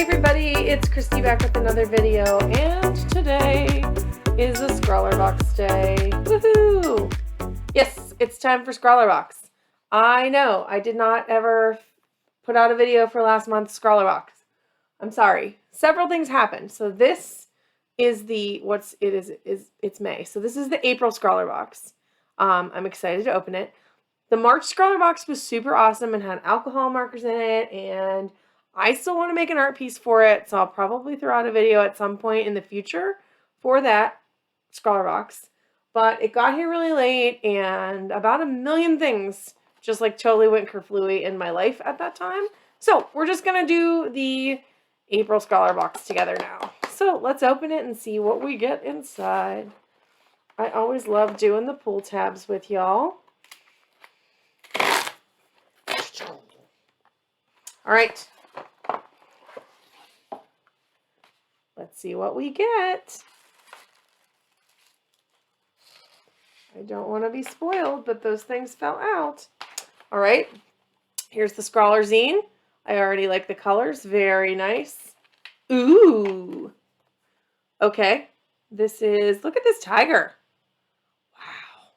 Hey everybody, it's Christy back with another video, and today is a Scrawlrbox day. Woohoo! Yes, it's time for Scrawlrbox. I know, I did not ever put out a video for last month's Scrawlrbox. I'm sorry. Several things happened. So this is it's May. So this is the April Scrawlrbox. I'm excited to open it. The March Scrawlrbox was super awesome and had alcohol markers in it, and I still want to make an art piece for it, so I'll probably throw out a video at some point in the future for that Scrawlrbox. But it got here really late, and about a million things just like totally went kerflooey in my life at that time. So we're just going to do the April Scrawlrbox together now. So let's open it and see what we get inside. I always love doing the pull tabs with y'all. All right. Let's see what we get. I don't want to be spoiled, but those things fell out. All right. Here's the Scrawler zine. I already like the colors. Very nice. Ooh. Okay. This is, look at this tiger. Wow.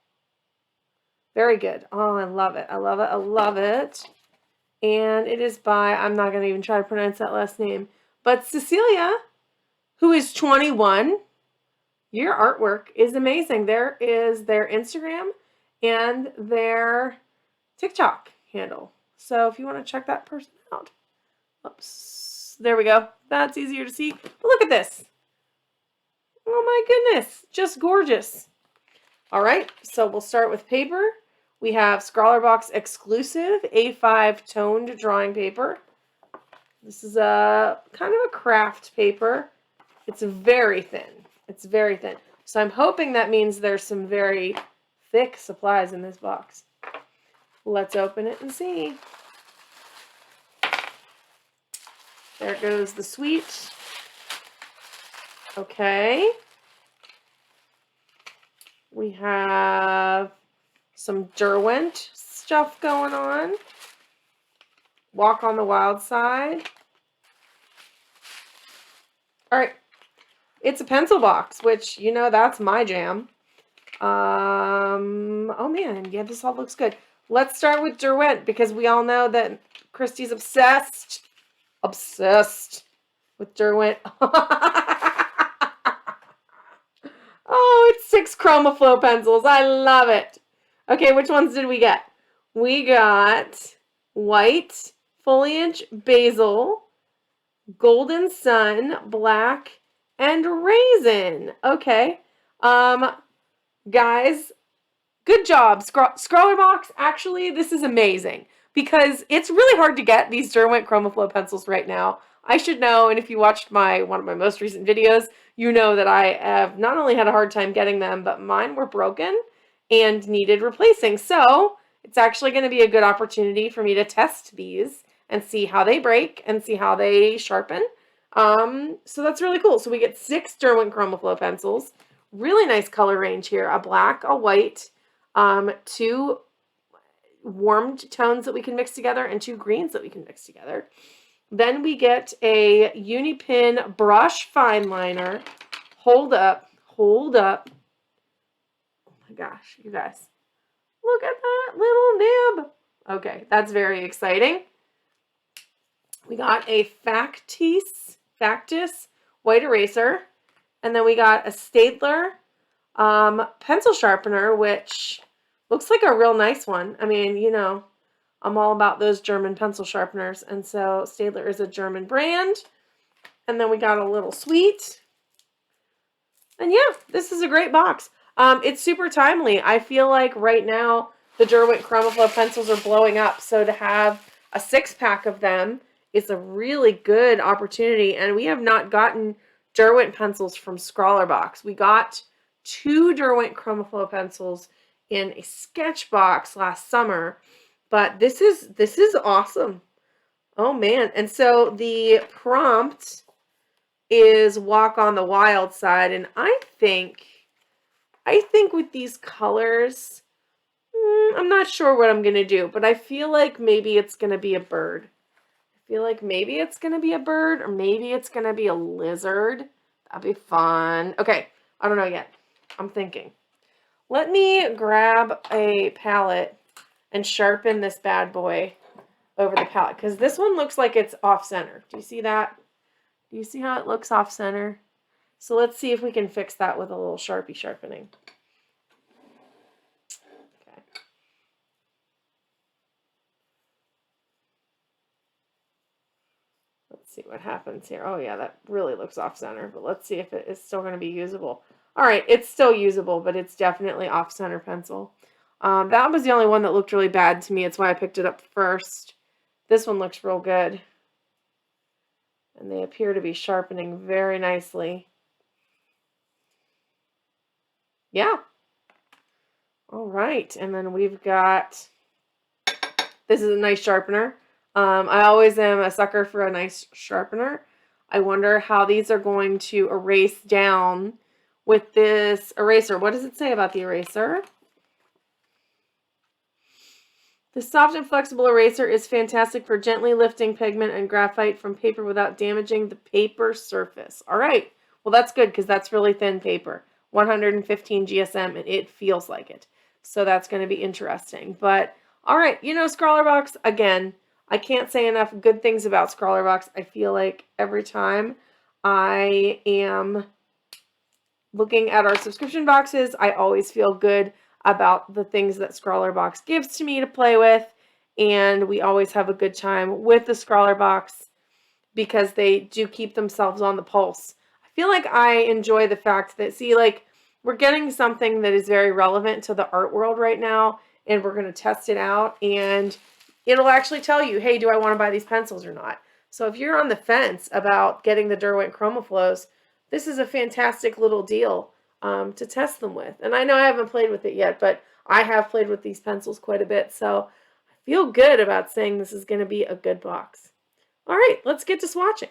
Very good. Oh, I love it. I love it. I love it. And it is by, I'm not going to even try to pronounce that last name, but Cecilia, who is 21. Your artwork is amazing. There is their Instagram and their TikTok handle. So if you want to check that person out. Oops. There we go. That's easier to see. But look at this. Oh my goodness. Just gorgeous. All right. So we'll start with paper. We have Scrawlrbox exclusive A5 toned drawing paper. This is a kind of a craft paper. It's very thin. It's very thin. So I'm hoping that means there's some very thick supplies in this box. Let's open it and see. There goes the sweet. Okay. We have some Derwent stuff going on. Walk on the Wild Side. All right. It's a pencil box, which, you know, that's my jam. Oh man, yeah, this all looks good. Let's start with Derwent, because we all know that Christy's obsessed with Derwent. Oh, it's 6 Chromaflow pencils. I love it. Okay, which ones did we get? We got white, Foliage, Basil, Golden Sun, black, and Raisin. Okay. Guys, good job. Scrawlrbox, actually, this is amazing because it's really hard to get these Derwent Chromaflow pencils right now. I should know, and if you watched one of my most recent videos, you know that I have not only had a hard time getting them, but mine were broken and needed replacing. So it's actually going to be a good opportunity for me to test these and see how they break and see how they sharpen. So that's really cool. So we get 6 Derwent Chromaflow pencils. Really nice color range here. A black, a white, 2 warmed tones that we can mix together, and 2 greens that we can mix together. Then we get a UniPin brush fine liner. Hold up. Hold up. Oh my gosh, you guys. Look at that little nib. Okay, that's very exciting. We got a Factis white eraser. And then we got a Staedtler pencil sharpener, which looks like a real nice one. I mean, you know, I'm all about those German pencil sharpeners. And so Staedtler is a German brand. And then we got a little sweet. And yeah, this is a great box. It's super timely. I feel like right now the Derwent Chromaflow pencils are blowing up. So to have a 6-pack of them is a really good opportunity. And we have not gotten Derwent pencils from Scrawlrbox. We got 2 Derwent Chromaflow pencils in a sketch box last summer, but this is awesome. Oh man. And so the prompt is Walk on the Wild Side, and I think with these colors, I'm not sure what I'm going to do, but I feel like maybe it's going to be a bird. I feel like maybe it's going to be a bird or maybe it's going to be a lizard. That'd be fun. Okay, I don't know yet. I'm thinking. Let me grab a palette and sharpen this bad boy over the palette because this one looks like it's off center. Do you see that? Do you see how it looks off center? So let's see if we can fix that with a little Sharpie sharpening. Okay. Let's see what happens here. Oh yeah, that really looks off center, but let's see if it is still going to be usable. All right, it's still usable, but it's definitely off center pencil. That was the only one that looked really bad to me. It's why I picked it up first. This one looks real good. And they appear to be sharpening very nicely. Yeah. All right, and then we've got, this is a nice sharpener. I always am a sucker for a nice sharpener. I wonder how these are going to erase down with this eraser. What does it say about the eraser? The soft and flexible eraser is fantastic for gently lifting pigment and graphite from paper without damaging the paper surface. All right. Well, that's good because that's really thin paper. 115 GSM, and it feels like it. So that's going to be interesting. But, all right, you know, Scrawlrbox, again, I can't say enough good things about Scrawlrbox. I feel like every time I am looking at our subscription boxes, I always feel good about the things that Scrawlrbox gives to me to play with, and we always have a good time with the Scrawlrbox because they do keep themselves on the pulse. I feel like I enjoy the fact that, see, like, we're getting something that is very relevant to the art world right now, and we're going to test it out, and it'll actually tell you, hey, do I want to buy these pencils or not? So if you're on the fence about getting the Derwent Chromaflows, this is a fantastic little deal to test them with. And I know I haven't played with it yet, but I have played with these pencils quite a bit, so I feel good about saying this is going to be a good box. All right, let's get to swatching.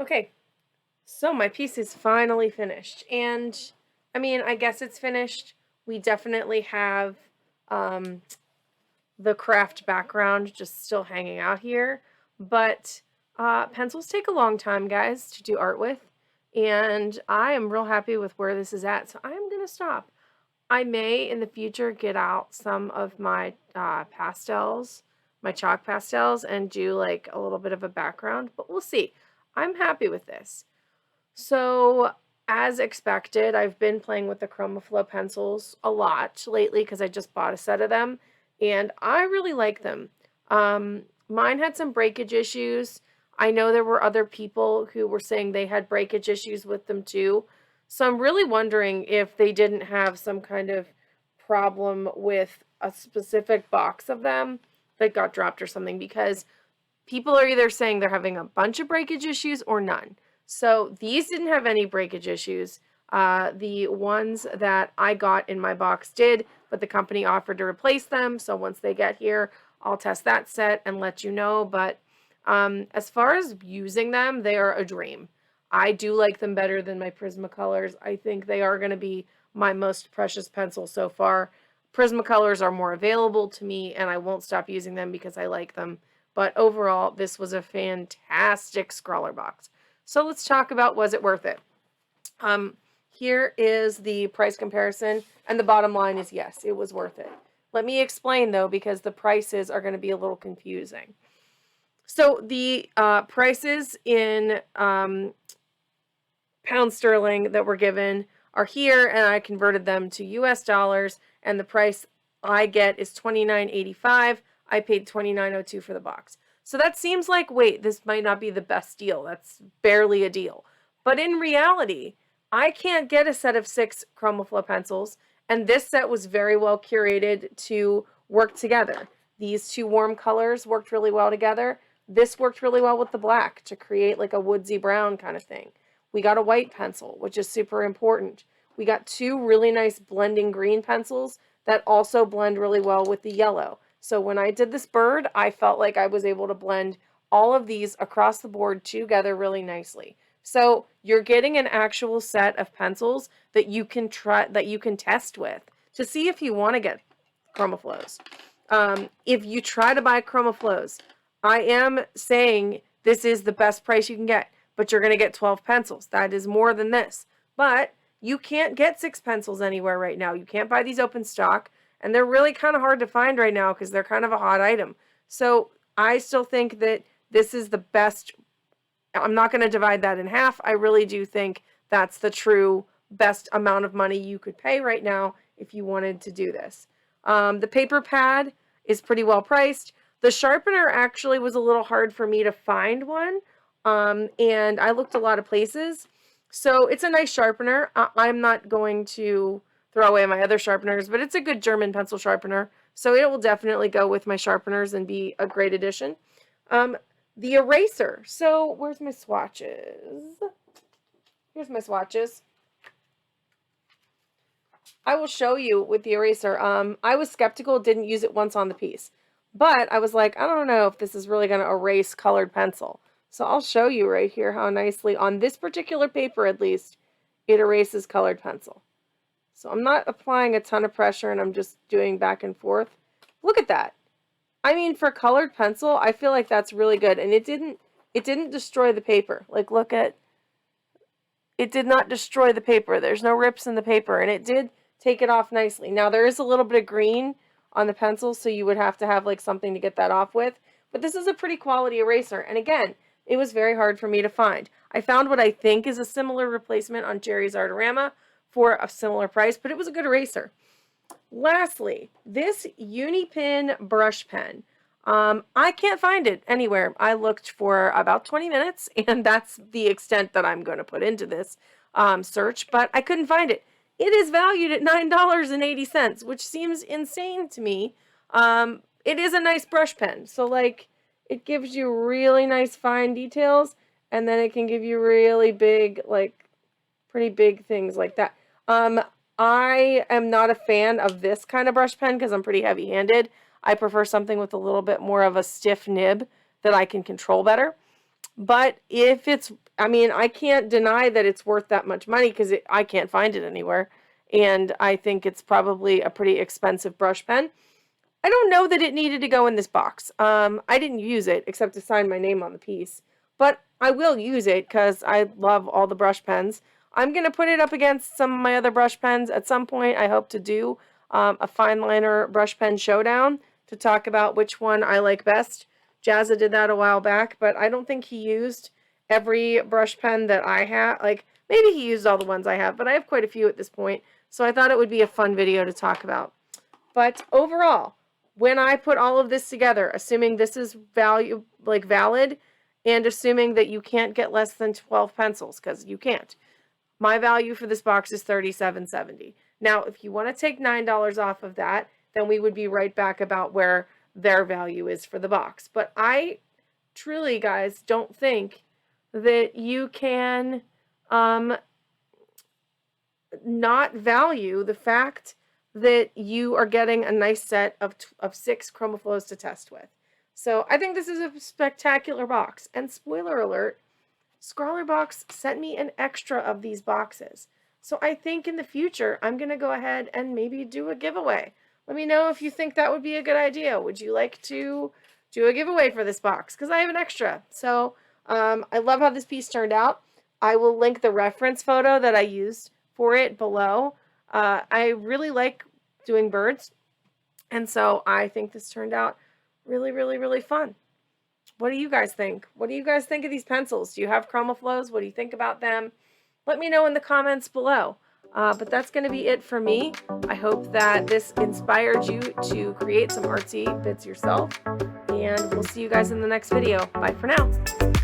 Okay, so my piece is finally finished, and I mean, I guess it's finished. We definitely have the craft background just still hanging out here, but pencils take a long time, guys, to do art with, and I am real happy with where this is at, so I'm gonna stop. I may in the future get out some of my pastels, my chalk pastels, and do like a little bit of a background, but we'll see. I'm happy with this. So, as expected, I've been playing with the Chromaflow pencils a lot lately because I just bought a set of them, and I really like them. Mine had some breakage issues. I know there were other people who were saying they had breakage issues with them too. So I'm really wondering if they didn't have some kind of problem with a specific box of them that got dropped or something, because people are either saying they're having a bunch of breakage issues or none. So these didn't have any breakage issues. The ones that I got in my box did, but the company offered to replace them. So once they get here, I'll test that set and let you know. But as far as using them, they are a dream. I do like them better than my Prismacolors. I think they are going to be my most precious pencil so far. Prismacolors are more available to me, and I won't stop using them because I like them. But overall, this was a fantastic Scrawlrbox. So let's talk about, was it worth it? Here is the price comparison, and the bottom line is yes, it was worth it. Let me explain though, because the prices are going to be a little confusing. So the prices in pound sterling that were given are here, and I converted them to US dollars, and the price I get is $29.85. I paid $29.02 for the box. So that seems like, wait, this might not be the best deal. That's barely a deal. But in reality, I can't get a set of 6 Chromaflow pencils, and this set was very well curated to work together. These two warm colors worked really well together. This worked really well with the black to create like a woodsy brown kind of thing. We got a white pencil, which is super important. We got 2 really nice blending green pencils that also blend really well with the yellow. So when I did this bird, I felt like I was able to blend all of these across the board together really nicely. So you're getting an actual set of pencils that you can try, that you can test with to see if you want to get Chromaflows. If you try to buy Chromaflows, I am saying this is the best price you can get, but you're going to get 12 pencils. That is more than this. But you can't get 6 pencils anywhere right now. You can't buy these open stock, and they're really kind of hard to find right now because they're kind of a hot item. So I still think that this is the best. I'm not going to divide that in half. I really do think that's the true best amount of money you could pay right now if you wanted to do this. The paper pad is pretty well priced. The sharpener actually was a little hard for me to find one, and I looked a lot of places. So it's a nice sharpener. I'm not going to throw away my other sharpeners, but it's a good German pencil sharpener. So it will definitely go with my sharpeners and be a great addition. The eraser. So where's my swatches? Here's my swatches. I will show you with the eraser. I was skeptical, didn't use it once on the piece. But I was like, I don't know if this is really going to erase colored pencil. So I'll show you right here how nicely, on this particular paper at least, it erases colored pencil. So I'm not applying a ton of pressure, and I'm just doing back and forth. Look at that. I mean, for colored pencil, I feel like that's really good. And it didn't destroy the paper. Like, look at, it did not destroy the paper. There's no rips in the paper, and it did take it off nicely. Now, there is a little bit of green on the pencil, so you would have to have like something to get that off with. But this is a pretty quality eraser. And again, it was very hard for me to find. I found what I think is a similar replacement on Jerry's Artorama for a similar price, but it was a good eraser. Lastly, this UniPin brush pen. I can't find it anywhere. I looked for about 20 minutes, and that's the extent that I'm going to put into this search, but I couldn't find it. It is valued at $9.80, which seems insane to me. It is a nice brush pen, so like it gives you really nice fine details, and then it can give you really big, like pretty big things like that. I am not a fan of this kind of brush pen because I'm pretty heavy-handed. I prefer something with a little bit more of a stiff nib that I can control better. But if it's, I mean, I can't deny that it's worth that much money because I can't find it anywhere. And I think it's probably a pretty expensive brush pen. I don't know that it needed to go in this box. I didn't use it except to sign my name on the piece. But I will use it because I love all the brush pens. I'm going to put it up against some of my other brush pens. At some point, I hope to do a fine liner brush pen showdown to talk about which one I like best. Jazza did that a while back, but I don't think he used every brush pen that I have. Like, maybe he used all the ones I have, but I have quite a few at this point. So I thought it would be a fun video to talk about. But overall, when I put all of this together, assuming this is valid, and assuming that you can't get less than 12 pencils, because you can't, my value for this box is $37.70. Now, if you want to take $9 off of that, then we would be right back about where their value is for the box. But I truly, guys, don't think that you can not value the fact that you are getting a nice set of 6 Chromaflows to test with. So I think this is a spectacular box. And spoiler alert, Scrawlrbox sent me an extra of these boxes. So I think in the future, I'm going to go ahead and maybe do a giveaway. Let me know if you think that would be a good idea. Would you like to do a giveaway for this box? Because I have an extra. So I love how this piece turned out. I will link the reference photo that I used for it below. I really like doing birds. And so I think this turned out really, really, really fun. What do you guys think? What do you guys think of these pencils? Do you have Chromaflows? What do you think about them? Let me know in the comments below. But that's going to be it for me. I hope that this inspired you to create some artsy bits yourself. And we'll see you guys in the next video. Bye for now.